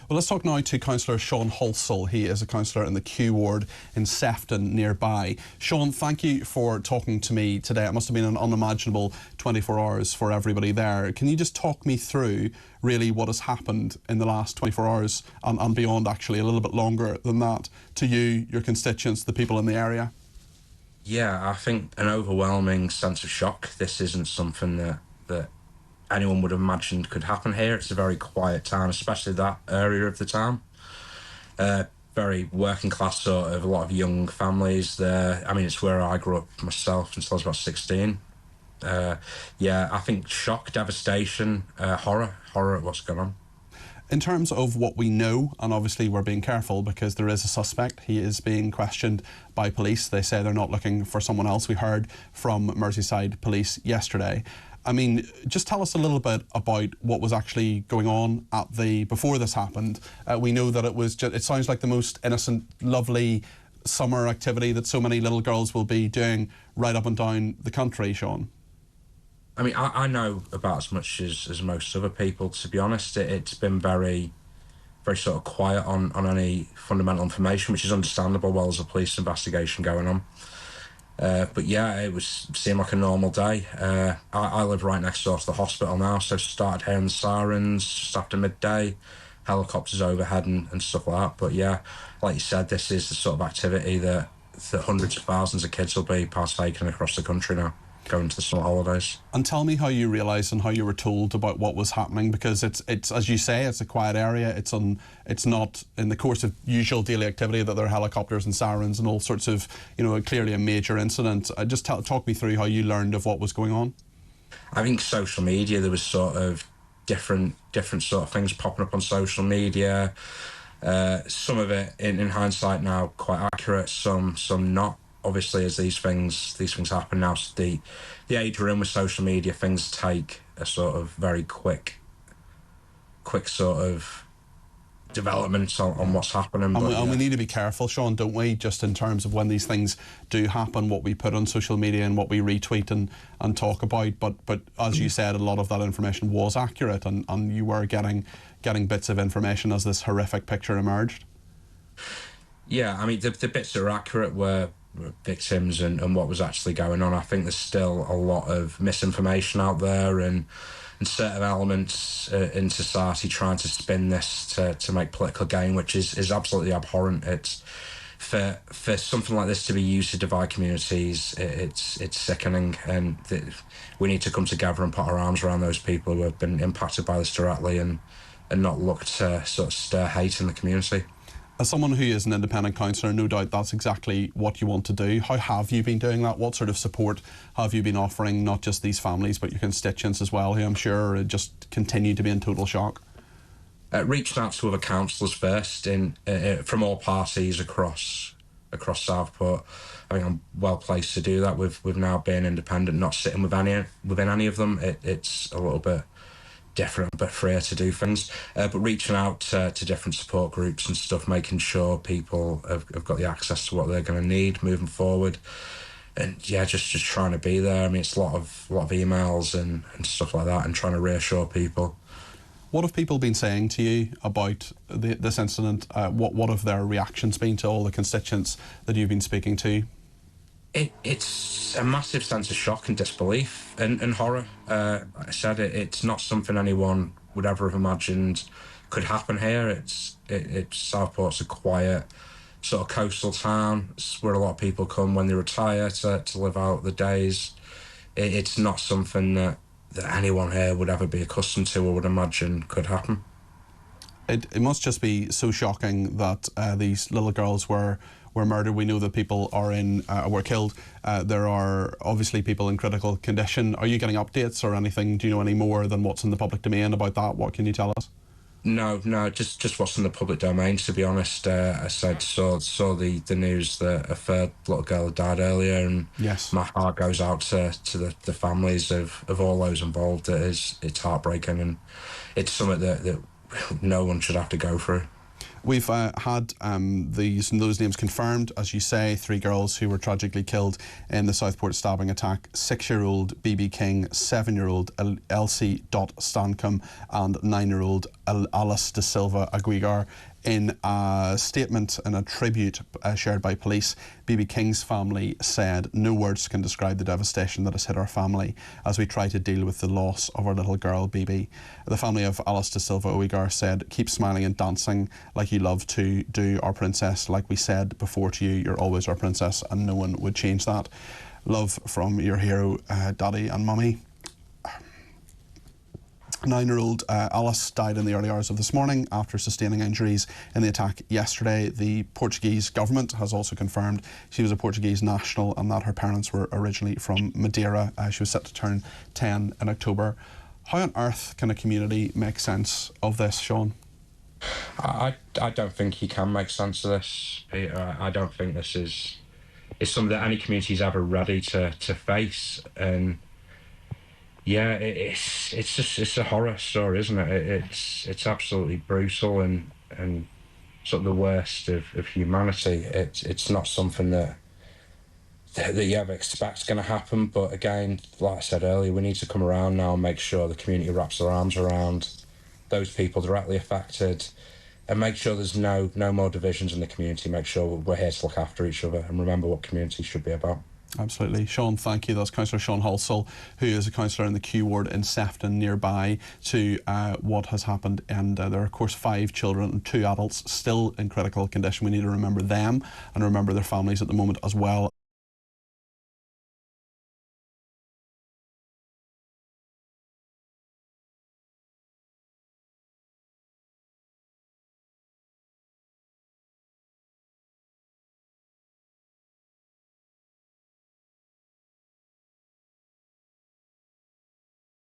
Well, let's talk now to councillor Sean Halsall. He is a councillor in the Q ward in Sefton nearby. Sean, thank you for talking to me today. It must have been an unimaginable 24 hours for everybody there. Can you just talk me through really what has happened in the last 24 hours and beyond, actually, a little bit longer than that, to you, your constituents, the people in the area? Yeah, I think an overwhelming sense of shock. This isn't something that anyone would have imagined could happen here. It's a very quiet town, especially that area of the town. Very working class sort of, a lot of young families there. I mean, it's where I grew up myself until I was about 16. Yeah, I think shock, devastation, horror at what's going on. In terms of what we know, and obviously we're being careful because there is a suspect, he is being questioned by police. They say they're not looking for someone else. We heard from Merseyside police yesterday. I mean, just tell us a little bit about what was actually going on before this happened. We know that it sounds like the most innocent, lovely summer activity that so many little girls will be doing right up and down the country, Sean. I mean, I know about as much as most other people, to be honest. It's been very, very sort of quiet on any fundamental information, which is understandable while there's a police investigation going on. But yeah, seemed like a normal day. I live right next door to the hospital now, so started hearing the sirens just after midday, helicopters overhead and stuff like that. But yeah, like you said, this is the sort of activity that hundreds of thousands of kids will be partaking across the country now, going to the summer holidays. And tell me how you realised and how you were told about what was happening, because it's as you say, it's a quiet area. It's not in the course of usual daily activity that there are helicopters and sirens and all sorts of, clearly a major incident. Just talk me through how you learned of what was going on. I think social media, there was sort of different sort of things popping up on social media. Some of it, in hindsight now, quite accurate. Some not. Obviously, as these things happen now, the age we're in with social media, things take a sort of very quick sort of development on what's happening. And we need to be careful, Sean, don't we? Just in terms of when these things do happen, what we put on social media and what we retweet and talk about. But as you said, a lot of that information was accurate, and you were getting bits of information as this horrific picture emerged. Yeah, I mean, the bits that are accurate were victims and what was actually going on. I think there's still a lot of misinformation out there and certain elements in society trying to spin this to make political gain, which is absolutely abhorrent. It's for something like this to be used to divide communities, it's sickening, and we need to come together and put our arms around those people who have been impacted by this directly and not look to sort of stir hate in the community. As someone who is an independent councillor, no doubt that's exactly what you want to do. How have you been doing that? What sort of support have you been offering, not just these families, but your constituents as well, who I'm sure just continue to be in total shock? Reaching out to other councillors first, from all parties across Southport. I think I'm well placed to do that with now being independent, not sitting within any of them. It's a little bit different, but freer to do things. But reaching out to different support groups and stuff, making sure people have got the access to what they're going to need moving forward. And yeah, just trying to be there. I mean, it's a lot of emails and stuff like that, and trying to reassure people. What have people been saying to you about this incident? What have their reactions been to all the constituents that you've been speaking to? It's a massive sense of shock and disbelief and horror. Like I said, it's not something anyone would ever have imagined could happen here. Southport's a quiet sort of coastal town. It's where a lot of people come when they retire to live out the days. It's not something that anyone here would ever be accustomed to or would imagine could happen. It must just be so shocking that these little girls were murdered. We know that people were killed. There are obviously people in critical condition. Are you getting updates or anything? Do you know any more than what's in the public domain about that? What can you tell us? No, just what's in the public domain, to be honest. I saw the news that a third little girl had died earlier, and yes, my heart goes out to the families of all those involved. It's heartbreaking, and it's something that no one should have to go through. We've had those names confirmed, as you say, 3 girls who were tragically killed in the Southport stabbing attack. 6-year-old Bebe King, 7-year-old Elsie Dot Stancombe and 9-year-old Alice Dasilva Aguiar. In a statement and a tribute shared by police, Bebe King's family said, "No words can describe the devastation that has hit our family as we try to deal with the loss of our little girl, Bebe." The family of Alice Dasilva Aguiar said, "Keep smiling and dancing like you love to do, our princess. Like we said before to you, you're always our princess and no one would change that. Love from your hero, Daddy and Mummy." 9-year-old Alice died in the early hours of this morning after sustaining injuries in the attack yesterday. The Portuguese government has also confirmed she was a Portuguese national and that her parents were originally from Madeira. She was set to turn 10 in October. How on earth can a community make sense of this, Sean? I don't think you can make sense of this, Peter. I don't think this is something that any community is ever ready to face. And yeah, it's a horror story, isn't it? It's absolutely brutal and sort of the worst of humanity. It's not something that you ever expect going to happen. But again, like I said earlier, we need to come around now and make sure the community wraps their arms around those people directly affected and make sure there's no more divisions in the community. Make sure we're here to look after each other and remember what community should be about. Absolutely. Sean, thank you. That's Councillor Sean Halsall, who is a councillor in the Q ward in Sefton, nearby to what has happened. And there are, of course, 5 children and 2 adults still in critical condition. We need to remember them and remember their families at the moment as well.